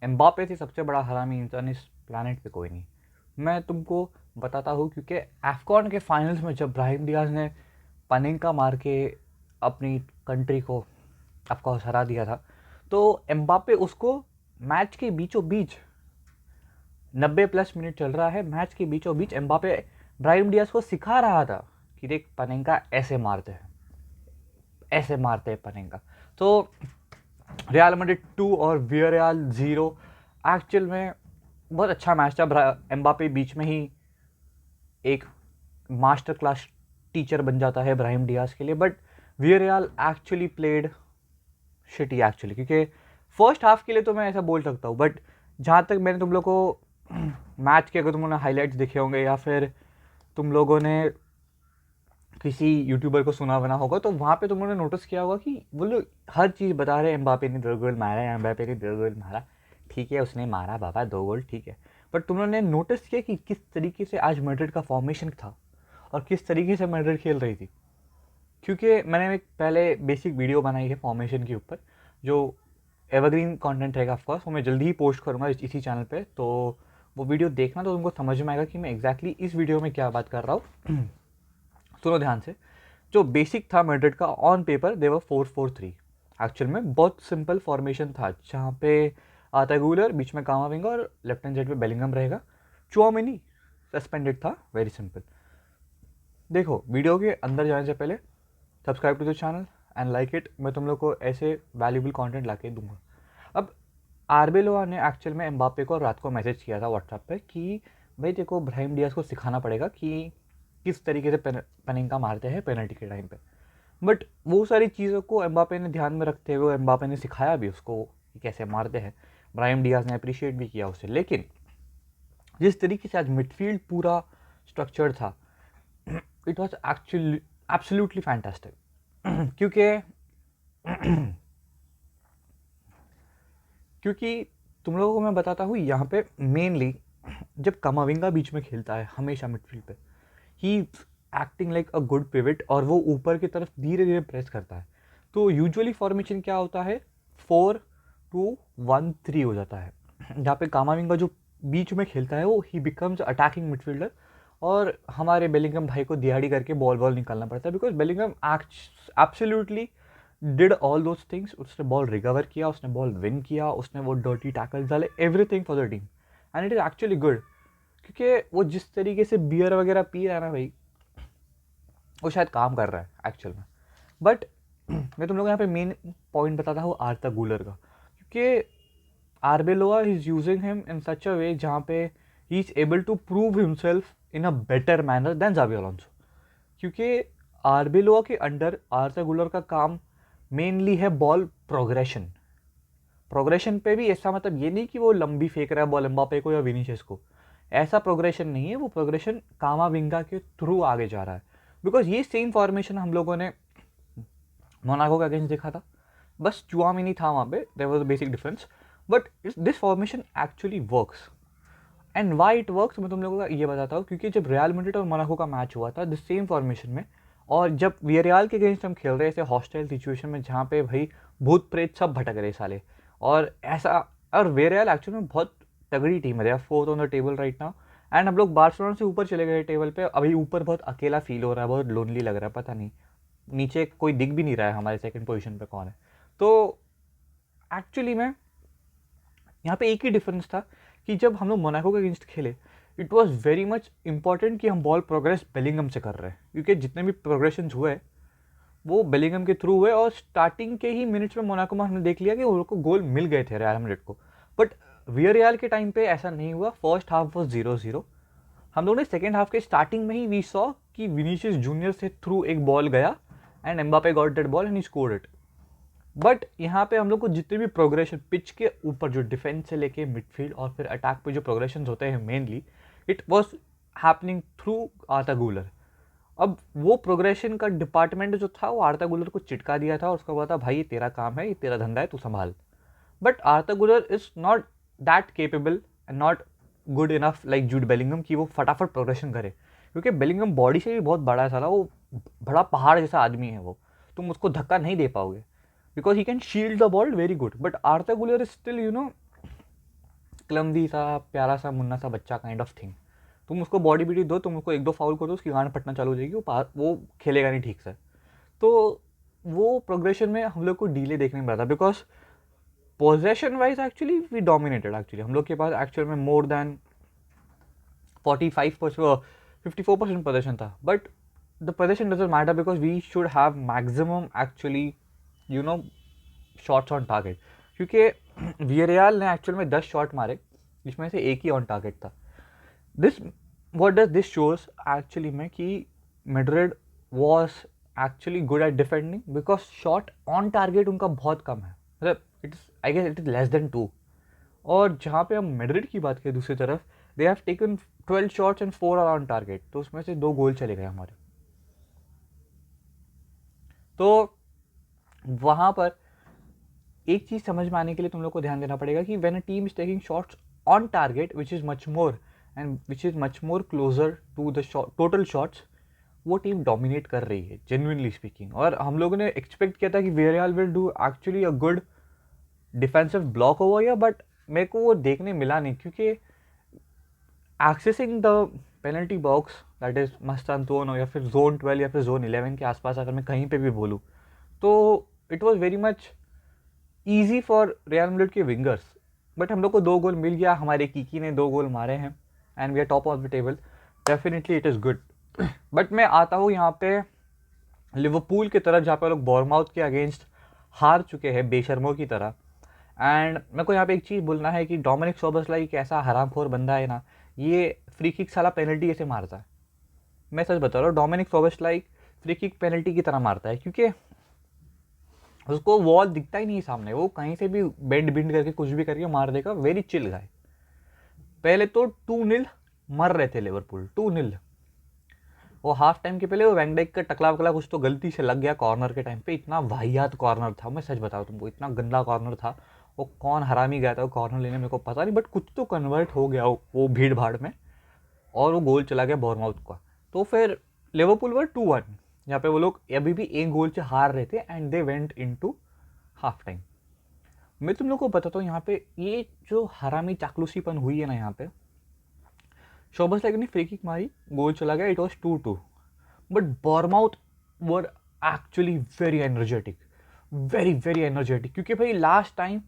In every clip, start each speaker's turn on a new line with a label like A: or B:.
A: Mbappe से सबसे बड़ा हरामी इंसान इस प्लानट पे कोई नहीं। मैं तुमको बताता हूँ, क्योंकि एफकॉन के फाइनल्स में जब ब्राहिम डियाज ने पनिंका मार के अपनी कंट्री को ऑफकोर्स हरा दिया था, तो एम्बापे उसको मैच के बीचों बीच 90+ मिनट चल रहा है, मैच के बीचों बीच एम्बापे ब्राहिम डियाज को सिखा रहा था कि देख पनिंका ऐसे मारते हैं, ऐसे मारते हैं पनिंका। तो रियल मैड्रिड 2 और वियरियल 0, एक्चुअल में बहुत अच्छा मैच था। एम्बापे बीच में ही एक मास्टर क्लास टीचर बन जाता है ब्राहिम डियाज के लिए, but Real actually played shitty actually, क्योंकि फर्स्ट हाफ के लिए तो मैं ऐसा बोल सकता हूँ, बट जहाँ तक मैंने तुम लोग को मैच के, अगर तुम लोगों ने हाईलाइट्स देखे होंगे या फिर तुम लोगों ने किसी यूट्यूबर को सुना बना होगा, तो वहाँ पे तुम लोगों ने नोटिस किया होगा कि वो लोग हर चीज़ बता रहे हैं, एम्बापे ने 2 गोल मारा, एम्बापे ने 2 गोल मारा, ठीक है उसने मारा बाबा 2 गोल, ठीक है। बट तुम लोगों ने नोटिस किया कि किस तरीके से आज मैड्रिड का फॉर्मेशन था और किस तरीके से मैड्रिड खेल रही थी? क्योंकि मैंने एक पहले बेसिक वीडियो बनाई है फॉर्मेशन के ऊपर, जो एवरग्रीन कंटेंट रहेगा ऑफकोर्स, वो मैं जल्दी ही पोस्ट करूँगा इसी चैनल पे, तो वो वीडियो देखना तो तुमको समझ में आएगा कि मैं एग्जैक्टली इस वीडियो में क्या बात कर रहा हूँ। सुनो ध्यान से। जो बेसिक था मैड्रिड का ऑन पेपर, देवर 4-4-3, एक्चुअल में बहुत सिंपल फॉर्मेशन था, जहाँ पे आता गूलर, बीच में कामाविंगा और लेफ्ट हैंड साइड पे बेलिंगम रहेगा। चुआमेनी सस्पेंडेड था, वेरी सिंपल। देखो वीडियो के अंदर जाने से पहले subscribe to the channel and like it, मैं तुम लोग को ऐसे वैल्यूबल कंटेंट ला के दूंगा। अब आर्बेलोआ ने एक्चुअल में एम्बापे को रात को मैसेज किया था व्हाट्सएप पे कि भाई देखो ब्राहिम डियाज को सिखाना पड़ेगा कि किस तरीके से पेनिंका मारते हैं पेनल्टी के टाइम पे। बट वो सारी चीज़ों को एम्बापे ने ध्यान में रखते हुए एम्बापे ने सिखाया भी उसको कि कैसे मारते हैं। ब्राहिम डियाज ने अप्रिशिएट भी किया उसे। लेकिन जिस तरीके से आज मिडफील्ड पूरा स्ट्रक्चर था, it was actually absolutely fantastic. क्योंकि क्योंकि तुम लोगों को मैं बताता हूँ, यहाँ पे मेनली जब कमाविंगा बीच में खेलता है हमेशा मिडफील्ड पे, he acting like a good pivot, और वो ऊपर की तरफ धीरे धीरे प्रेस करता है। तो यूजुअली फॉर्मेशन क्या होता है, 4-2-1-3 हो जाता है, जहाँ पे कामाविंगा जो बीच में खेलता है वो ही बिकम्स अटैकिंग मिडफील्डर, और हमारे बेलिंगम भाई को दिहाड़ी करके बॉल बॉल निकालना पड़ता है, because Bellingham absolutely did all those things. उसने बॉल रिकवर किया, उसने बॉल विन किया, उसने वो डर्टी टैकल डाले, everything for the team, and it is actually good. क्योंकि वो जिस तरीके से बियर वगैरह पी रहा है ना भाई, वो शायद काम कर रहा है एक्चुअल में। बट मैं तुम लोग को यहाँ पे मेन पॉइंट बताता हूँ आर्ता गूलर का, क्योंकि Arbeloa is using him in such a way जहाँ पे he is able to prove himself in a better manner than जावी अलोंसो। क्योंकि आर्बेलोआ के अंडर आर्ता गूलर का काम मेनली है बॉल प्रोग्रेशन। प्रोग्रेशन पे भी ऐसा मतलब ये नहीं कि वो लंबी फेंक रहा है बॉल एम्बापे को या विनीशियस को, ऐसा प्रोग्रेशन नहीं है। वो प्रोग्रेशन कामाविंगा के थ्रू आगे जा रहा है, बिकॉज ये सेम फॉर्मेशन हम लोगों ने मोनाको का अगेंस्ट देखा था, बस चुआमिनी था वहाँ पे, there was a basic difference, but this formation actually works. And why it works मैं तुम लोगों को ये बताता हूँ, क्योंकि जब रियल मैड्रिड और मोनाको का मैच हुआ था द सेम फॉर्मेशन में, और जब वियरियल के अगेंस्ट हम खेल रहे थे हॉस्टाइल सिचुएशन में, जहाँ पे भाई भूत प्रेत सब भटक रहे साले, और ऐसा, और वियरियल एक्चुअली में बहुत तगड़ी टीम है, 4th on the table right now, and हम लोग बार्सिलोना से ऊपर चले गए टेबल पे। अभी ऊपर बहुत अकेला फील हो रहा है, बहुत लोनली लग रहा है, पता नहीं नीचे कोई दिख भी नहीं रहा है हमारे सेकंड पोजीशन पे कौन है। तो एक्चुअली में यहाँ पे एक ही डिफरेंस था कि जब हम लोग मोनाको के अगेंस्ट खेले, it was very much important कि हम बॉल प्रोग्रेस बेलिंगम से कर रहे हैं, क्योंकि जितने भी प्रोग्रेशन हुए वो बेलिंगम के थ्रू हुए, और स्टार्टिंग के ही मिनट्स में मोनाको में हमने देख लिया कि उनको गोल मिल गए थे रियल मैड्रिड को। बट वियरियल के टाइम पे ऐसा नहीं हुआ। First half was 0-0। हम लोगों ने सेकेंड हाफ के स्टार्टिंग में ही वी सॉ कि विनीशियस जूनियर से थ्रू एक बॉल गया and Mbappe got that ball and he scored it. But यहाँ पे हम लोग को जितने भी प्रोग्रेशन पिच के ऊपर, जो डिफेंस से लेके मिडफील्ड और फिर अटैक पे जो प्रोग्रेशन होते हैं mainly, it was happening through Arda Guler. अब वो प्रोग्रेशन का डिपार्टमेंट जो था वो आर्ता गूलर को चिटका दिया था और उसका बोला था भाई ये तेरा काम है, ये तेरा धंधा है, तू संभाल। But Arda Guler is not that capable and not good enough like Jude Bellingham कि वो फटाफट प्रोग्रेशन करे, क्योंकि बेलिंगम बॉडी से भी बहुत बड़ा है साला, वो बड़ा पहाड़ जैसा आदमी है वो, तुम उसको धक्का नहीं दे पाओगे, because he can shield the ball very good. But Arda Guler is still clumsy सा प्यारा सा मुन्ना सा बच्चा काइंड ऑफ थिंग। तुम उसको बॉडी बीटी दो, तुम उसको एक दो फाउल कर दो, उसकी गांड फटना चालू हो जाएगी, वो खेलेगा नहीं ठीक से। तो वो प्रोग्रेशन में हम लोग को डीले देखने में मिला था, because possession wise actually we dominated. Actually हम लोग के पास एक्चुअल में मोर देन 45%, 54% पोजेशन था, but the possession doesn't matter because we should have maximum actually shots on target. क्योंकि वियरियल ने एक्चुअल में 10 शॉट मारे, जिसमें से एक ही ऑन टारगेट था। This what does this shows actually में कि Madrid was actually good at defending, because shot on target उनका बहुत कम है, मतलब it is I guess it is less than 2। और जहाँ पे हम मैड्रिड की बात करें दूसरी तरफ, they have taken 12 shots and 4 are on target, तो उसमें से 2 गोल चले गए हमारे। तो वहाँ पर एक चीज़ समझ में आने के लिए तुम लोग को ध्यान देना पड़ेगा कि when a team is taking shots on target which is much more and which is much more closer to the total shots, वो टीम डोमिनेट कर रही है जेन्युइनली स्पीकिंग। और हम लोगों ने एक्सपेक्ट किया था कि Real will do actually a good defensive block over या, बट मेरे को वो देखने मिला नहीं, क्योंकि accessing the penalty box that is मस्तानतोन हो या फिर जोन 12 या फिर जोन 11 के आसपास अगर मैं कहीं पे भी बोलूँ, तो it was very much easy for real Madrid के विंगर्स। बट हम लोग को 2 गोल मिल गया, हमारे कीकी ने 2 गोल मारे हैं and we are top of the table, definitely it is good. But मैं आता हूँ यहाँ पे लिवरपूल की तरफ, जहाँ पे लोग बॉर्नमाउथ के अगेंस्ट हार चुके हैं बेशर्मों की तरह। एंड मेरे को यहाँ पे एक चीज़ बोलना है कि डोमिनिक सोबोस्लाई एक ऐसा हरामखोर बंदा है ना, ये फ्री किक साला पेनल्टी ऐसे मारता है। मैं सच बता रहा हूँ, Dominik Szoboszlai free kick penalty की तरह मारता है, क्योंकि उसको वॉल दिखता ही नहीं सामने, वो कहीं से भी बेंड बिंड करके कुछ भी करके मार देगा। Very chill guy. पहले तो 2-0 मर रहे थे लिवरपूल, 2-0। वो हाफ टाइम के पहले वो वैन डाइक का टकला वकला कुछ तो गलती से लग गया कॉर्नर के टाइम पे, इतना वाहियात कॉर्नर था, मैं सच बताऊँ तुमको, इतना गंदा कॉर्नर था। वो कौन हरामी गया था वो कॉर्नर लेने, मेरे को पता नहीं, बट कुछ तो कन्वर्ट हो गया वो भीड़ भाड़ में, और वो गोल चला गया बॉर्नमाउथ का। तो फिर लिवरपूल वर 2-1, यहाँ पे वो लोग अभी भी 1 गोल से हार रहे थे and they went into half time. मैं तुम लोग को बताता हूँ यहाँ पे ये जो हरामी चाकलूसीपन हुई है ना, यहाँ पे शोबोस्लाई ने फ्री किक मारी, गोल चला गया, it was 2-2। But Bournemouth were actually very energetic, very very energetic, क्योंकि भाई लास्ट टाइम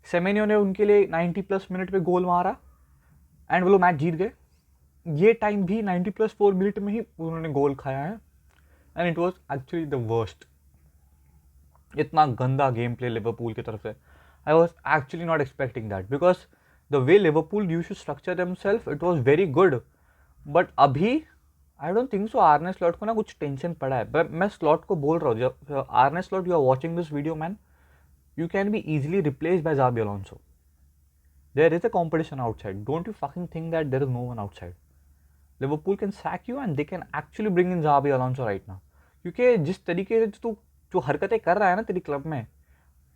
A: सेमेनियो ने उनके लिए 90+ मिनट पे गोल मारा एंड वो लोग मैच जीत गए। ये टाइम भी 90+4 मिनट में ही उन्होंने गोल खाया है and it was actually the worst. इतना गंदा गेम प्ले लिवरपूल की तरफ से, I was actually not expecting that, because the way Liverpool used to structure themselves it was very good. But अभी I don't think so Arne Slot को ना कुछ tension पड़ा है। मैं स्लॉट को बोल रहा हूँ, जब Arne Slot you are watching this video man, you can be easily replaced by Xabi Alonso. There is a competition outside. Don't you fucking think that there is no one outside. Liverpool can sack you and they can actually bring in Xabi Alonso right now. क्योंकि जिस तरीके से तू जो हरकतें कर रहा है ना तेरी क्लब में,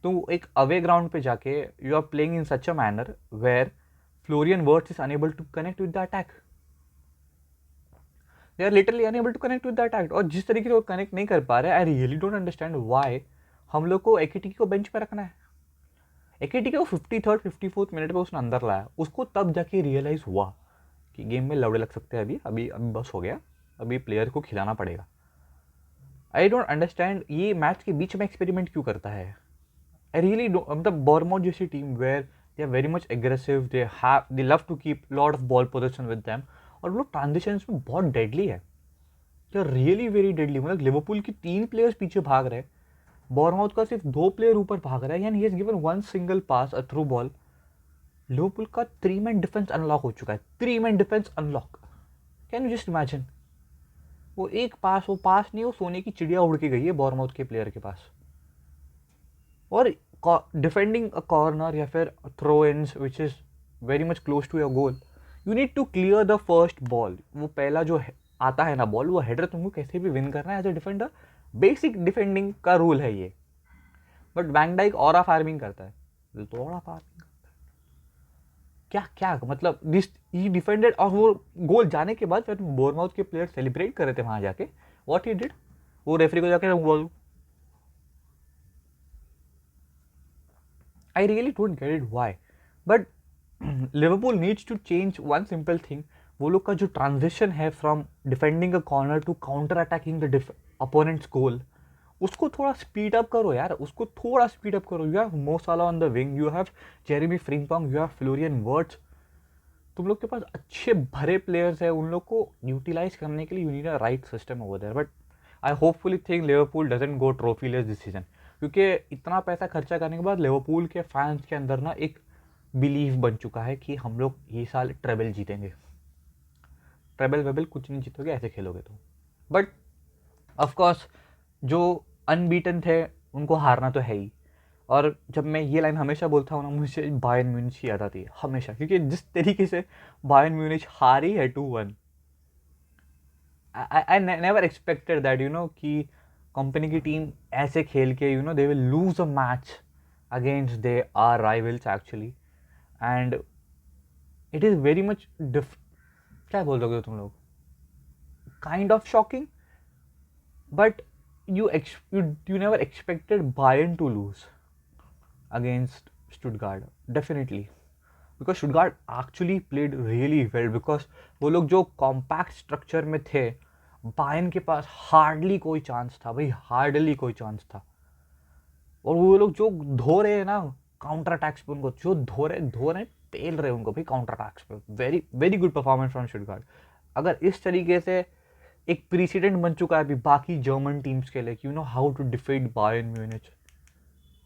A: तू एक अवे ग्राउंड पे जाके you are playing in such a manner where Florian Wirtz is unable to connect with the attack. They are literally unable to connect with the attack, और जिस तरीके से वो कनेक्ट नहीं कर पा रहे, आई रियली डोंट अंडरस्टैंड व्हाई हम लोग को एकेटिकी को बेंच पे रखना है। एकेटिकी को 53rd 54th मिनट पे उसने अंदर लाया, उसको तब जाके रियलाइज हुआ कि गेम में लौड़े लग सकते हैं, अभी अभी अभी बस हो गया, अभी प्लेयर को खिलाना पड़ेगा। आई डोंट अंडरस्टैंड ये मैच के बीच में एक्सपेरिमेंट क्यों करता है। आई रियली मतलब बॉर्नमाउथ जैसी team where they are very much aggressive, they love to keep lot of ball possession with them, और वो लोग ट्रांजिशंस में बहुत डेडली है, they are really very deadly. मतलब लिवरपूल की 3 प्लेयर्स पीछे भाग रहे हैं, बॉर्नमाउथ का सिर्फ 2 प्लेयर ऊपर भाग रहा है, यानी he has given 1 single pass a through ball. Liverpool का 3 मैन डिफेंस अनलॉक हो चुका है, 3 man defence unlock. Can you just imagine, वो एक पास, वो पास नहीं, वो सोने की चिड़िया उड़ के गई है बॉर्नमाउथ के प्लेयर के पास। और डिफेंडिंग अ कॉर्नर या फिर throw ins which is very much close to your goal, you need to clear the first ball. वो पहला जो आता है ना बॉल, वो हेडर तुमको कैसे भी विन करना है as a defender, basic defending का रूल है ये। But van Dijk aura farming करता है, तो ऑरा फार्मिंग क्या क्या मतलब दिस ही डिफेंडेड, और वो गोल जाने के बाद फिर बोर्नमाउथ के प्लेयर सेलिब्रेट कर रहे थे वहां जाके, व्हाट ही डिड, वो रेफरी को जाके बोल, I really don't get it why. But Liverpool needs to change one simple thing. वो लोग का जो ट्रांजिशन है from defending a corner to counter attacking the opponents goal, उसको थोड़ा स्पीड अप करो यार, उसको थोड़ा स्पीड अप करो। You have Mo Salah on the wing, you have Jeremie Frimpong, you have Florian Wirtz. तुम लोग के पास अच्छे भरे प्लेयर्स हैं, उन लोग को यूटिलाइज करने के लिए you need a right system over there. But I hopefully think Liverpool doesn't go trophyless this season, क्योंकि इतना पैसा खर्चा करने के बाद लिवरपूल के फैंस के अंदर ना एक बिलीव बन चुका है कि हम लोग ये साल ट्रेबल जीतेंगे। ट्रेबल वेबल कुछ नहीं जीतोगे ऐसे खेलोगे तो। बट ऑफकोर्स जो अनबीटन थे उनको हारना तो है ही। और जब मैं ये लाइन हमेशा बोलता हूँ ना, मुझे बायर्न म्यूनिच की याद आती है हमेशा, क्योंकि जिस तरीके से बायर्न म्यूनिच हारी है 2-1, आई नेवर एक्सपेक्टेड दैट कि कंपनी की टीम ऐसे खेल के they will lose a match against they are rivals actually. And it is very much क्या बोल रहे हो तुम लोग, kind of shocking. But you never expected Bayern to lose against Stuttgart, definitely, because Stuttgart actually played really well, because वो लोग जो compact structure में थे, बायर्न के पास हार्डली कोई चांस था भाई, हार्डली कोई चांस था। और वो लोग जो धो रहे हैं ना काउंटर अटैक्स पे, उनको जो धो रहे पेल रहे उनको भाई काउंटर अटैक्स पे। Very very good performance from Stuttgart. अगर इस तरीके से एक प्रेसिडेंट बन चुका है अभी बाकी जर्मन टीम्स के लिए, how to defeat Bayern Munich,